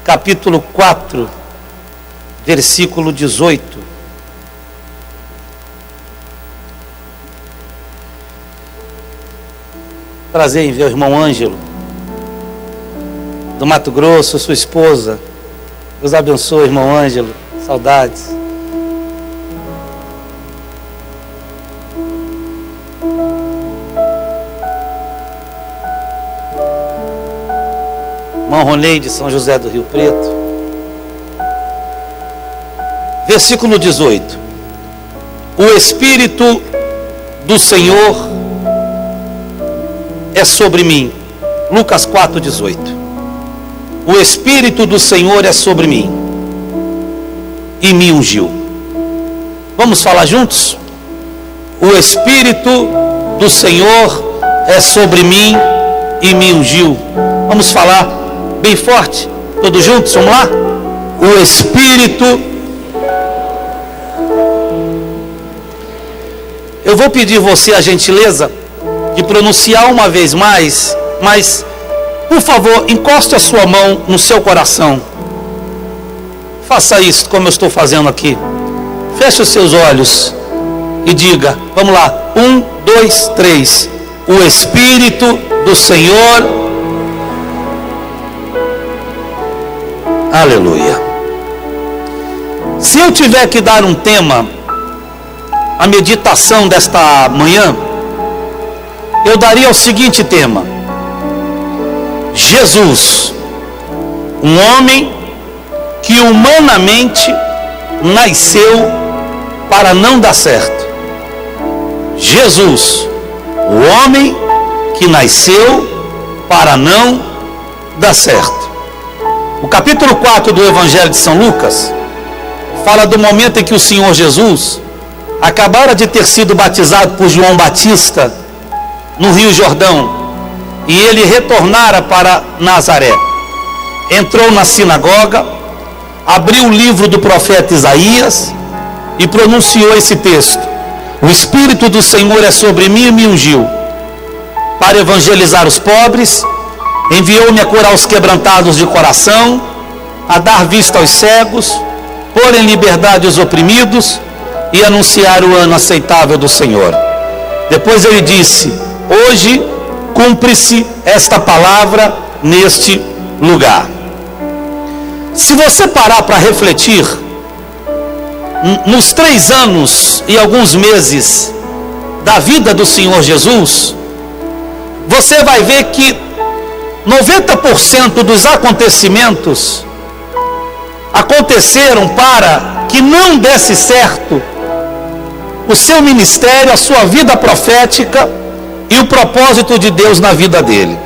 capítulo 4, versículo 18. Prazer em ver o irmão Ângelo, do Mato Grosso, sua esposa. Deus abençoe, irmão Ângelo. Saudades. Irmão Ronei de São José do Rio Preto. Versículo 18. O Espírito do Senhor é sobre mim. Lucas 4:18. O Espírito do Senhor é sobre mim e me ungiu. Vamos falar juntos? O Espírito do Senhor é sobre mim e me ungiu. Vamos falar bem forte, todos juntos, vamos lá? O Espírito. Eu vou pedir você a gentileza de pronunciar uma vez mais, mas, por favor, encoste a sua mão no seu coração. Faça isso como eu estou fazendo aqui. Feche os seus olhos e diga, vamos lá, 1, 2, 3. O Espírito do Senhor. Aleluia. Se eu tiver que dar um tema à meditação desta manhã, eu daria o seguinte tema: Jesus, um homem que humanamente nasceu para não dar certo. Jesus, o homem que nasceu para não dar certo. O capítulo 4 do Evangelho de São Lucas fala do momento em que o Senhor Jesus acabara de ter sido batizado por João Batista no Rio Jordão, e ele retornara para Nazaré. Entrou na sinagoga, abriu o livro do profeta Isaías e pronunciou esse texto: o Espírito do Senhor é sobre mim e me ungiu para evangelizar os pobres, enviou-me a curar os quebrantados de coração, a dar vista aos cegos, pôr em liberdade os oprimidos e anunciar o ano aceitável do Senhor. Depois ele disse: hoje cumpre-se esta palavra neste lugar. Se você parar para refletir, nos 3 anos e alguns meses da vida do Senhor Jesus, você vai ver que 90% dos acontecimentos aconteceram para que não desse certo o seu ministério, a sua vida profética e o propósito de Deus na vida dele.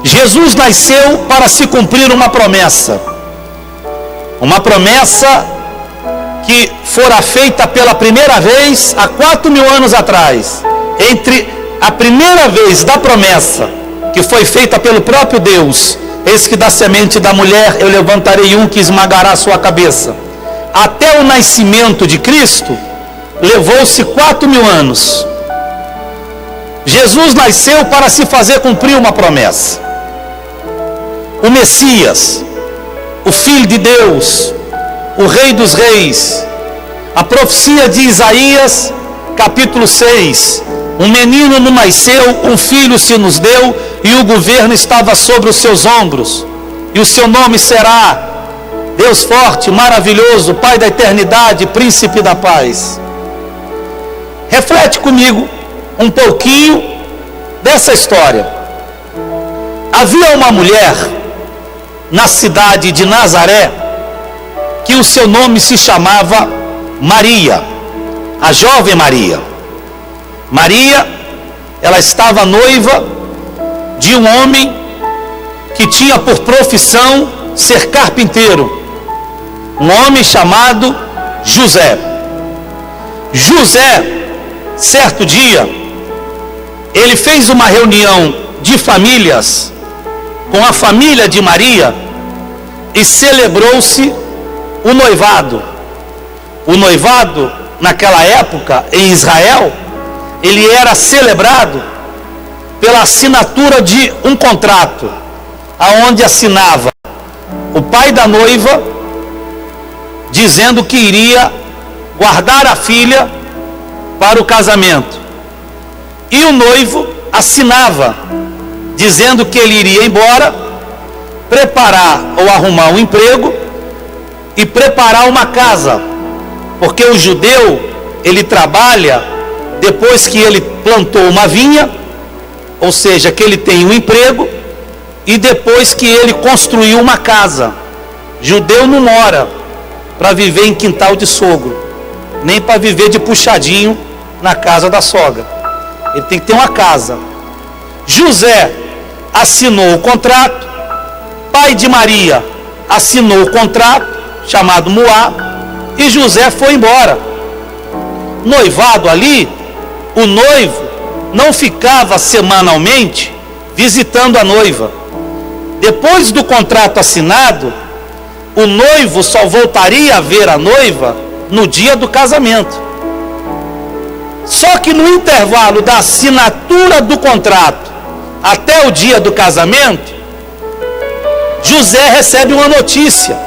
Jesus nasceu para se cumprir uma promessa que fora feita pela primeira vez há 4.000 anos atrás. Entre a primeira vez da promessa, que foi feita pelo próprio Deus: eis que da semente da mulher eu levantarei um que esmagará a sua cabeça, até o nascimento de Cristo, levou-se 4.000 anos. Jesus nasceu para se fazer cumprir uma promessa. O Messias, o Filho de Deus, o Rei dos Reis. A profecia de Isaías, capítulo 6. Um menino nos nasceu, um filho se nos deu, e o governo estava sobre os seus ombros. E o seu nome será Deus forte, maravilhoso, Pai da eternidade, Príncipe da paz. Reflete comigo um pouquinho dessa história. Havia uma mulher na cidade de Nazaré que o seu nome se chamava Maria, a jovem Maria. Maria, ela estava noiva de um homem que tinha por profissão ser carpinteiro, um homem chamado José. José, certo dia, ele fez uma reunião de famílias com a família de Maria e celebrou-se o noivado. O noivado, naquela época, em Israel, ele era celebrado pela assinatura de um contrato, aonde assinava pai da noiva, dizendo que iria guardar a filha para o casamento. E o noivo assinava, dizendo que ele iria embora, preparar ou arrumar um emprego e preparar uma casa. Porque o judeu, ele trabalha depois que ele plantou uma vinha, ou seja, que ele tem um emprego, e depois que ele construiu uma casa. Judeu não mora para viver em quintal de sogro, nem para viver de puxadinho na casa da sogra. Ele tem que ter uma casa. José assinou o contrato, pai de Maria assinou o contrato, chamado Moá, e José foi embora. Noivado ali, o noivo não ficava semanalmente visitando a noiva. Depois do contrato assinado, o noivo só voltaria a ver a noiva no dia do casamento. Só que no intervalo da assinatura do contrato até o dia do casamento, José recebe uma notícia,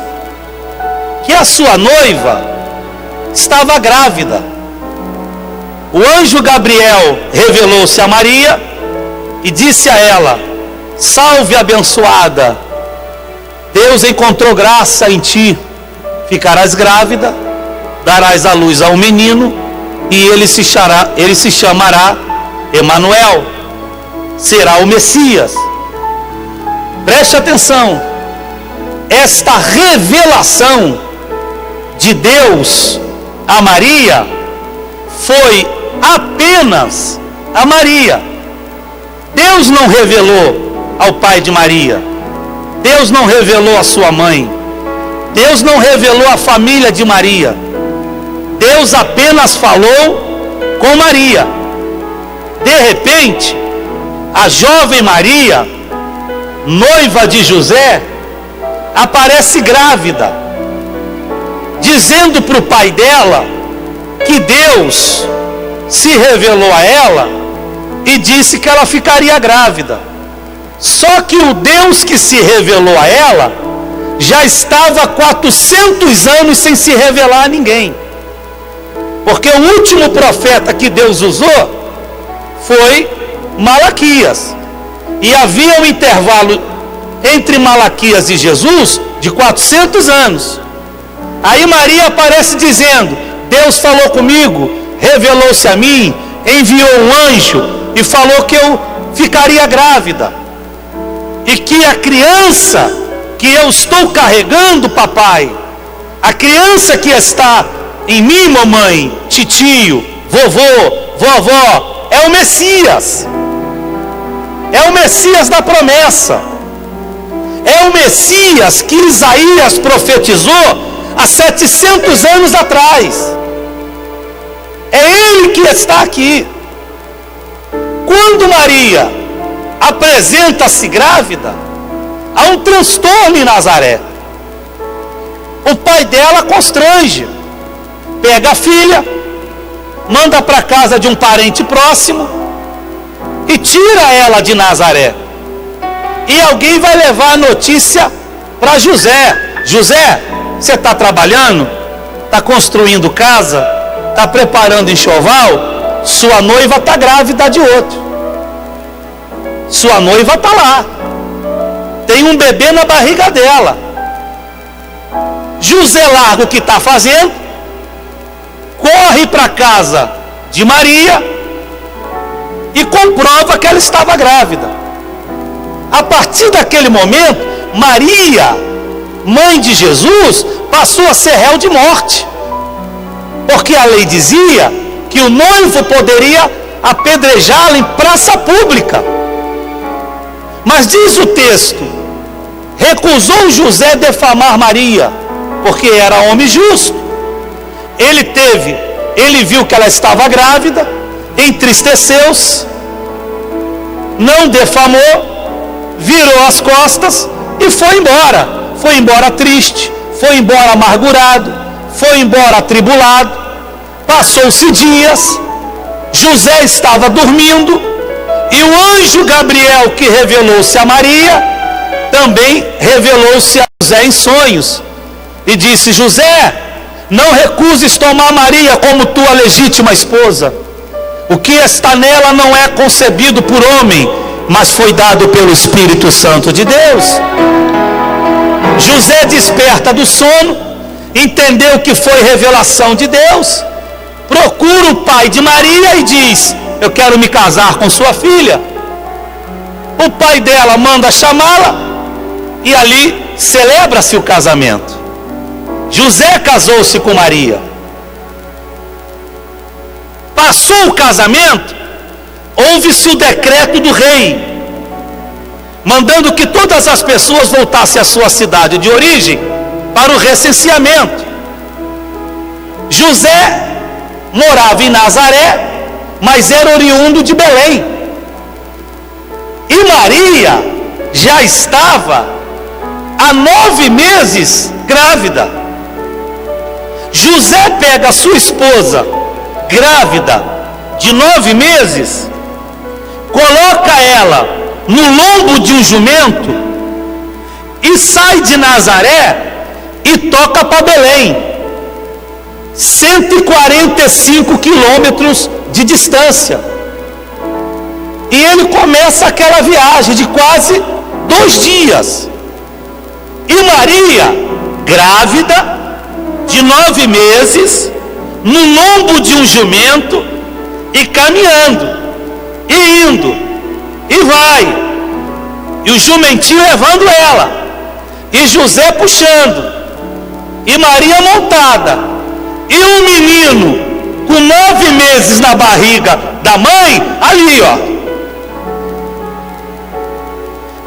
que a sua noiva estava grávida. O anjo Gabriel revelou-se a Maria e disse a ela: salve, abençoada, Deus encontrou graça em ti, ficarás grávida, darás à luz a um menino, e ele se chamará Emanuel, será o Messias. Preste atenção, esta revelação de Deus a Maria foi apenas a Maria. Deus não revelou ao pai de Maria, Deus não revelou a sua mãe, Deus não revelou a família de Maria. Deus apenas falou com Maria. De repente, a jovem Maria, noiva de José, aparece grávida, dizendo para o pai dela que Deus se revelou a ela e disse que ela ficaria grávida. Só que o Deus que se revelou a ela já estava há 400 anos sem se revelar a ninguém. Porque o último profeta que Deus usou foi Malaquias. E havia um intervalo entre Malaquias e Jesus de 400 anos. Aí Maria aparece dizendo: Deus falou comigo, revelou-se a mim, enviou um anjo e falou que eu ficaria grávida. E que a criança que eu estou carregando, papai, a criança que está em mim, mamãe, titio, vovô, vovó, é o Messias. É o Messias da promessa. É o Messias que Isaías profetizou há 700 anos atrás. É ele que está aqui. Quando Maria apresenta-se grávida, há um transtorno em Nazaré. O pai dela constrange, pega a filha, manda para casa de um parente próximo e tira ela de Nazaré. E alguém vai levar a notícia para José: José, você está trabalhando? Está construindo casa? Está preparando enxoval? Sua noiva está grávida de outro. Sua noiva está lá, tem um bebê na barriga dela. José larga o que está fazendo, corre para a casa de Maria e comprova que ela estava grávida. A partir daquele momento, Maria, mãe de Jesus, passou a ser réu de morte, porque a lei dizia que o noivo poderia apedrejá-la em praça pública. Mas diz o texto: recusou José defamar Maria, porque era homem justo. Ele viu que ela estava grávida, entristeceu-se, não defamou, virou as costas e foi embora. Foi embora triste, foi embora amargurado, foi embora atribulado. Passou-se dias, José estava dormindo, e o anjo Gabriel, que revelou-se a Maria, também revelou-se a José. José em sonhos e disse: José, não recuses tomar Maria como tua legítima esposa. O que está nela não é concebido por homem, mas foi dado pelo Espírito Santo de Deus. José desperta do sono, entendeu que foi revelação de Deus, procura o pai de Maria e diz: eu quero me casar com sua filha. O pai dela manda chamá-la e ali celebra-se o casamento. José casou-se com Maria. Passou o casamento, houve-se o decreto do rei, mandando que todas as pessoas voltassem à sua cidade de origem para o recenseamento. José morava em Nazaré, mas era oriundo de Belém. E Maria já estava há 9 meses grávida. José pega a sua esposa grávida de 9 meses, coloca ela no lombo de um jumento e sai de Nazaré e toca para Belém, 145 quilômetros de distância. E ele começa aquela viagem de quase 2 dias. E Maria, grávida de 9 meses, no lombo de um jumento, e caminhando, e indo, e vai, e o jumentinho levando ela, e José puxando, e Maria montada, e um menino com 9 meses na barriga da mãe, ali ó,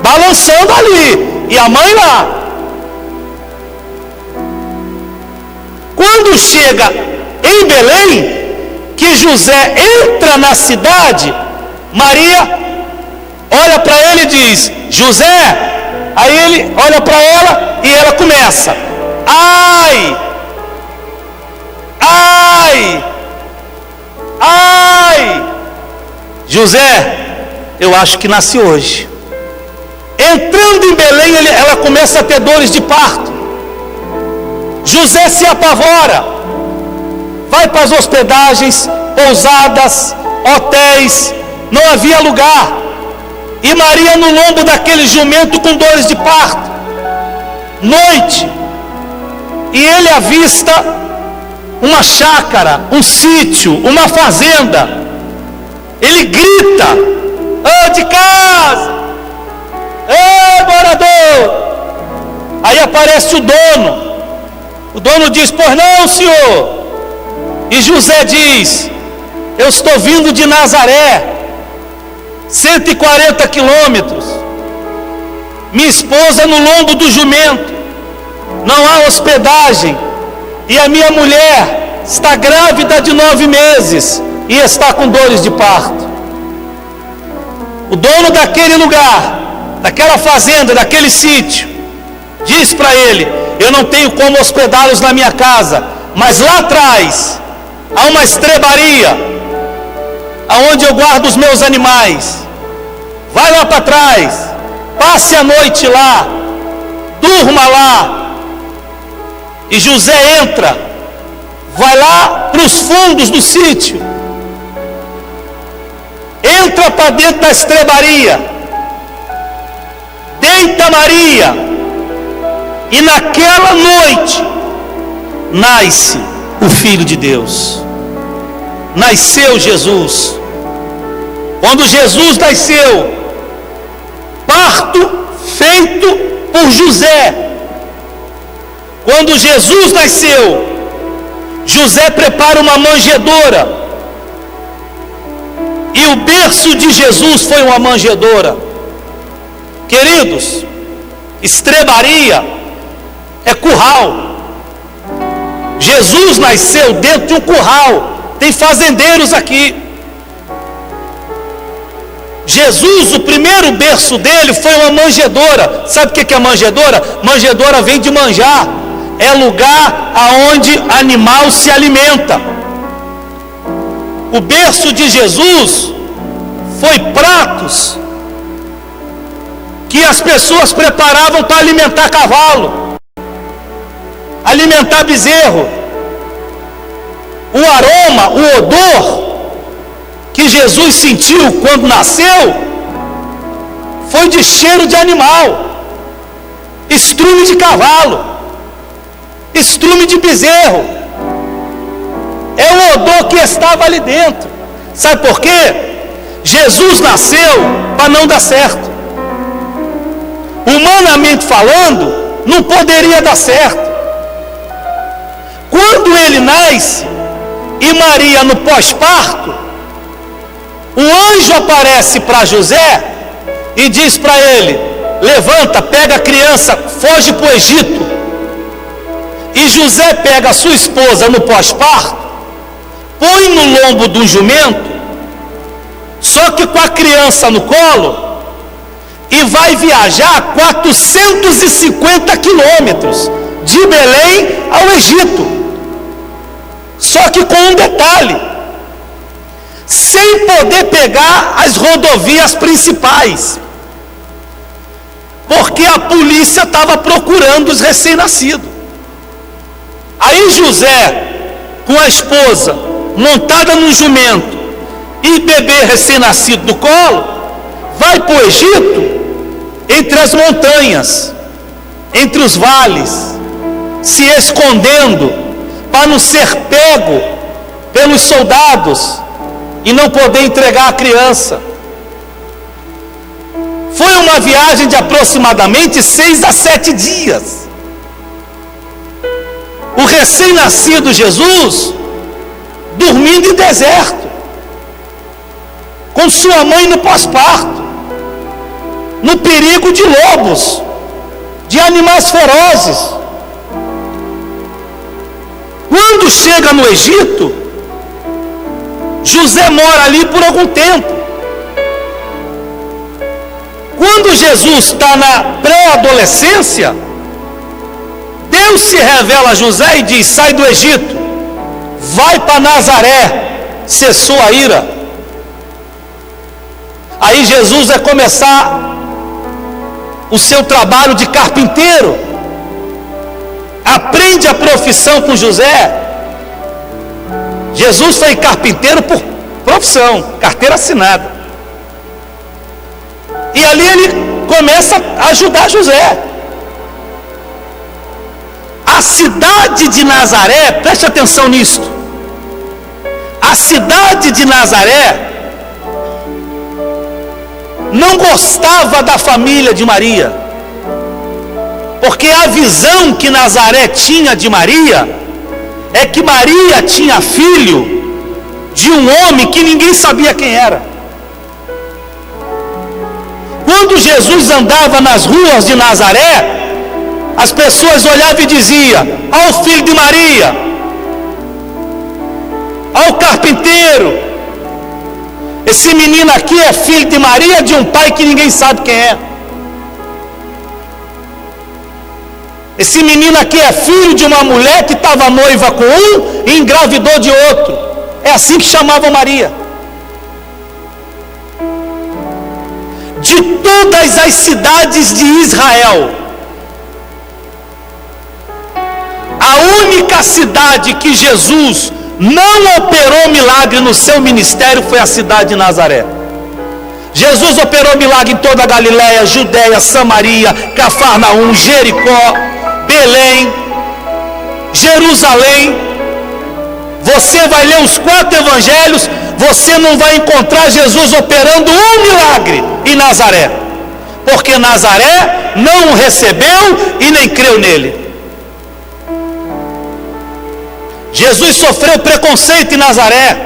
balançando ali, e a mãe lá. Quando chega em Belém, que José entra na cidade, Maria olha para ele e diz: José. Aí ele olha para ela e ela começa: ai, ai, ai. José, eu acho que nasce hoje. Entrando em Belém, ela começa a ter dores de parto. José se apavora, vai para as hospedagens, pousadas, hotéis, não havia lugar. E Maria no lombo daquele jumento com dores de parto. Noite, e ele avista uma chácara, um sítio, uma fazenda. Ele grita: ô de casa, ô morador. Aí aparece o dono. O dono diz: pois não, senhor. E José diz: eu estou vindo de Nazaré, 140 quilômetros, minha esposa no lombo do jumento, não há hospedagem, e a minha mulher está grávida de 9 meses e está com dores de parto. O dono daquele lugar, daquela fazenda, daquele sítio, diz para ele: eu não tenho como hospedá-los na minha casa, mas lá atrás há uma estrebaria, aonde eu guardo os meus animais. Vai lá para trás, passe a noite lá, durma lá. E José entra, vai lá para os fundos do sítio, entra para dentro da estrebaria, deita Maria, e naquela noite nasce o Filho de Deus. Nasceu Jesus. Quando Jesus nasceu, parto feito por José. Quando Jesus nasceu, José prepara uma manjedoura, e o berço de Jesus foi uma manjedoura. Queridos, estrebaria é curral. Jesus nasceu dentro de um curral. Tem fazendeiros aqui. Jesus, o primeiro berço dele foi uma manjedoura. Sabe o que é manjedoura? Manjedoura vem de manjar. É lugar aonde animal se alimenta. O berço de Jesus foi pratos que as pessoas preparavam para alimentar cavalo. alimentar bezerro. O aroma, o odor que Jesus sentiu quando nasceu foi de cheiro de animal, estrume de cavalo, estrume de bezerro. É o odor que estava ali dentro. Sabe por quê? Jesus nasceu para não dar certo. Humanamente falando, não poderia dar certo. Quando ele nasce e Maria no pós-parto, o anjo aparece para José e diz para ele: levanta, pega a criança, foge para o Egito. E José pega a sua esposa no pós-parto, põe no lombo de um jumento, só que com a criança no colo, e vai viajar 450 quilômetros de Belém ao Egito. Só que com um detalhe: sem poder pegar as rodovias principais, porque a polícia estava procurando os recém-nascidos. Aí José, com a esposa montada num jumento e bebê recém-nascido no colo, vai para o Egito, entre as montanhas, entre os vales, se escondendo para não ser pego pelos soldados e não poder entregar a criança. Foi uma viagem de aproximadamente 6 a 7 dias. O recém-nascido Jesus dormindo em deserto, com sua mãe no pós-parto, no perigo de lobos, de animais ferozes. Quando chega no Egito, José mora ali por algum tempo. Quando Jesus está na pré-adolescência, Deus se revela a José e diz: sai do Egito, vai para Nazaré, cessou a ira. Aí Jesus vai começar o seu trabalho de carpinteiro, aprende a profissão com José. Jesus foi carpinteiro por profissão, carteira assinada. E ali ele começa a ajudar José. A cidade de Nazaré, preste atenção nisto, a cidade de Nazaré não gostava da família de Maria, porque a visão que Nazaré tinha de Maria é que Maria tinha filho de um homem que ninguém sabia quem era. Quando Jesus andava nas ruas de Nazaré, as pessoas olhavam e diziam: ó o filho de Maria, ó o carpinteiro, esse menino aqui é filho de Maria, de um pai que ninguém sabe quem é. Esse menino aqui é filho de uma mulher que estava noiva com um e engravidou de outro. É assim que chamavam Maria. De todas as cidades de Israel, a única cidade que Jesus não operou milagre no seu ministério foi a cidade de Nazaré. Jesus operou milagre em toda a Galiléia, Judéia, Samaria, Cafarnaum, Jericó, Belém, Jerusalém. Você vai ler os 4 evangelhos, você não vai encontrar Jesus operando um milagre em Nazaré, porque Nazaré não o recebeu e nem creu nele. Jesus sofreu preconceito em Nazaré.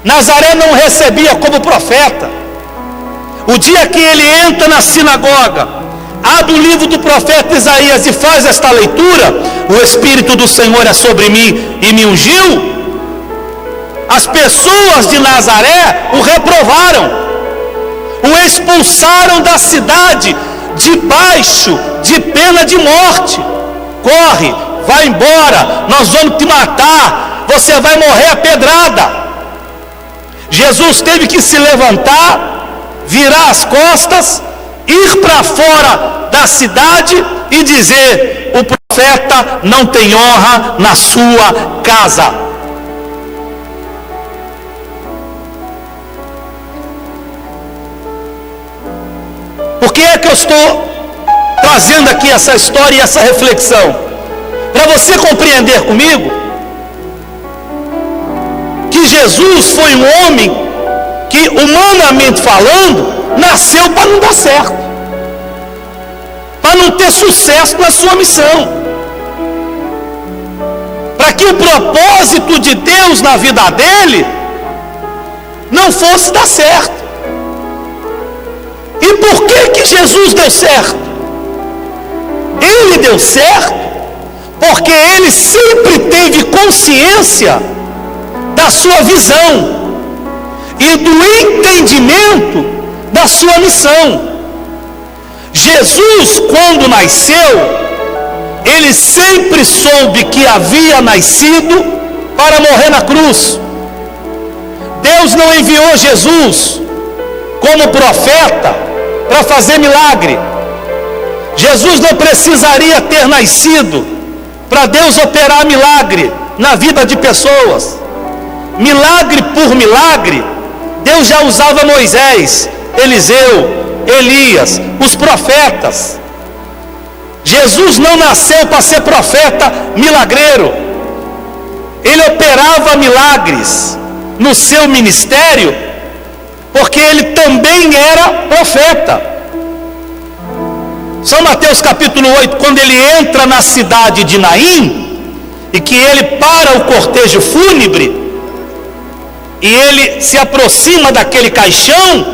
Nazaré não o recebia como profeta. O dia que ele entra na sinagoga, abre o livro do profeta Isaías e faz esta leitura: o Espírito do Senhor é sobre mim e me ungiu. As pessoas de Nazaré o reprovaram, o expulsaram da cidade debaixo de pena de morte. Corre, vai embora, nós vamos te matar, você vai morrer a pedrada. Jesus teve que se levantar, virar as costas ir para fora da cidade e dizer: o profeta não tem honra na sua casa. Por que é que eu estou trazendo aqui essa história e essa reflexão? Para você compreender comigo que Jesus foi um homem que, humanamente falando, nasceu para não dar certo, para não ter sucesso na sua missão, para que o propósito de Deus na vida dele não fosse dar certo. E por que Jesus deu certo? Ele deu certo porque ele sempre teve consciência da sua visão e do entendimento da sua missão. Jesus, quando nasceu, ele sempre soube que havia nascido para morrer na cruz. Deus não enviou Jesus como profeta para fazer milagre. Jesus não precisaria ter nascido para Deus operar milagre na vida de pessoas. Milagre por milagre, Deus já usava Moisés, Eliseu, Elias, os profetas. Jesus não nasceu para ser profeta milagreiro. Ele operava milagres no seu ministério porque ele também era profeta. São Mateus capítulo 8, quando ele entra na cidade de Naim, e que ele para o cortejo fúnebre, e ele se aproxima daquele caixão,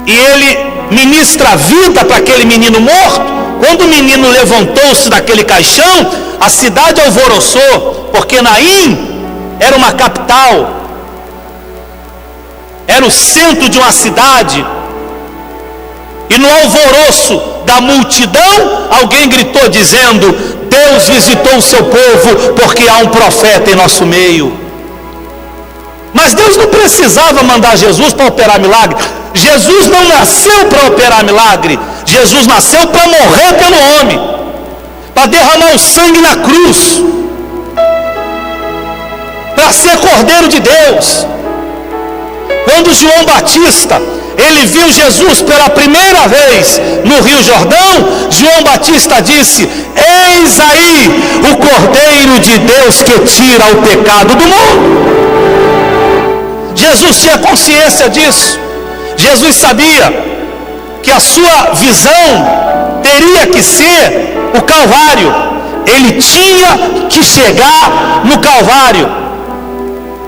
e ele ministra a vida para aquele menino morto. Quando o menino levantou-se daquele caixão, a cidade alvoroçou, porque Naim era uma capital, era o centro de uma cidade, e no alvoroço da multidão, alguém gritou dizendo: Deus visitou o seu povo, porque há um profeta em nosso meio. Mas Deus não precisava mandar Jesus para operar milagre. Jesus não nasceu para operar milagre. Jesus nasceu para morrer pelo homem, para derramar o sangue na cruz, para ser Cordeiro de Deus. Quando João Batista, ele viu Jesus pela primeira vez no Rio Jordão, João Batista disse: eis aí o Cordeiro de Deus que tira o pecado do mundo. Jesus tinha consciência disso. Jesus sabia que a sua visão teria que ser o Calvário. Ele tinha que chegar no Calvário.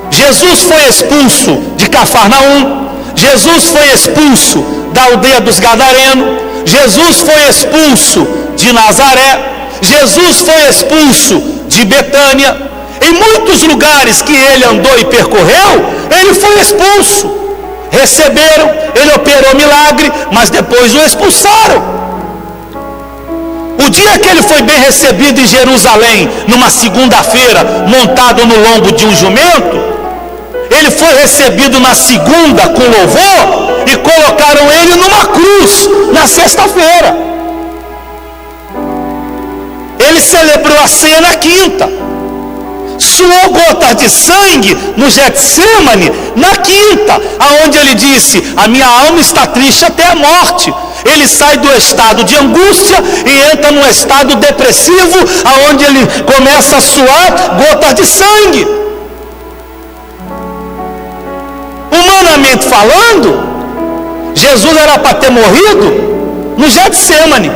Jesus foi expulso de Cafarnaum. Jesus foi expulso da aldeia dos Gadarenos. Jesus foi expulso de Nazaré. Jesus foi expulso de Betânia. Em muitos lugares que ele andou e percorreu, ele foi expulso. Receberam, ele operou milagre, mas depois o expulsaram. O dia que ele foi bem recebido em Jerusalém, numa segunda-feira, montado no lombo de um jumento, ele foi recebido na segunda com louvor e colocaram ele numa cruz na sexta-feira. Ele celebrou a ceia na quinta. Suou gotas de sangue no Getsêmani na quinta, aonde ele disse: a minha alma está triste até a morte. Ele sai do estado de angústia e entra num estado depressivo, aonde ele começa a suar gotas de sangue. Humanamente falando, Jesus era para ter morrido no Getsêmani,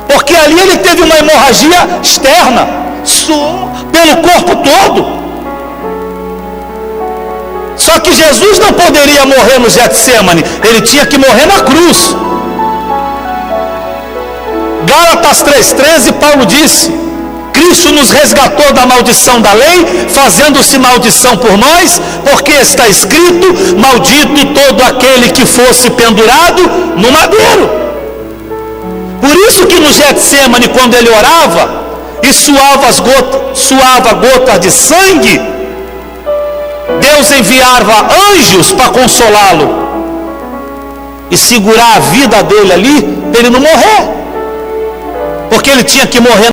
porque ali ele teve uma hemorragia externa, suou pelo corpo todo. Só que Jesus não poderia morrer no Getsêmani, ele tinha que morrer na cruz. Gálatas 3,13, Paulo disse: Cristo nos resgatou da maldição da lei, fazendo-se maldição por nós, porque está escrito: maldito todo aquele que fosse pendurado no madeiro. Por isso que no Getsêmani, quando ele orava e suava gotas de sangue, Deus enviava anjos para consolá-lo. e segurar a vida dele ali, para ele não morrer, porque ele tinha que morrer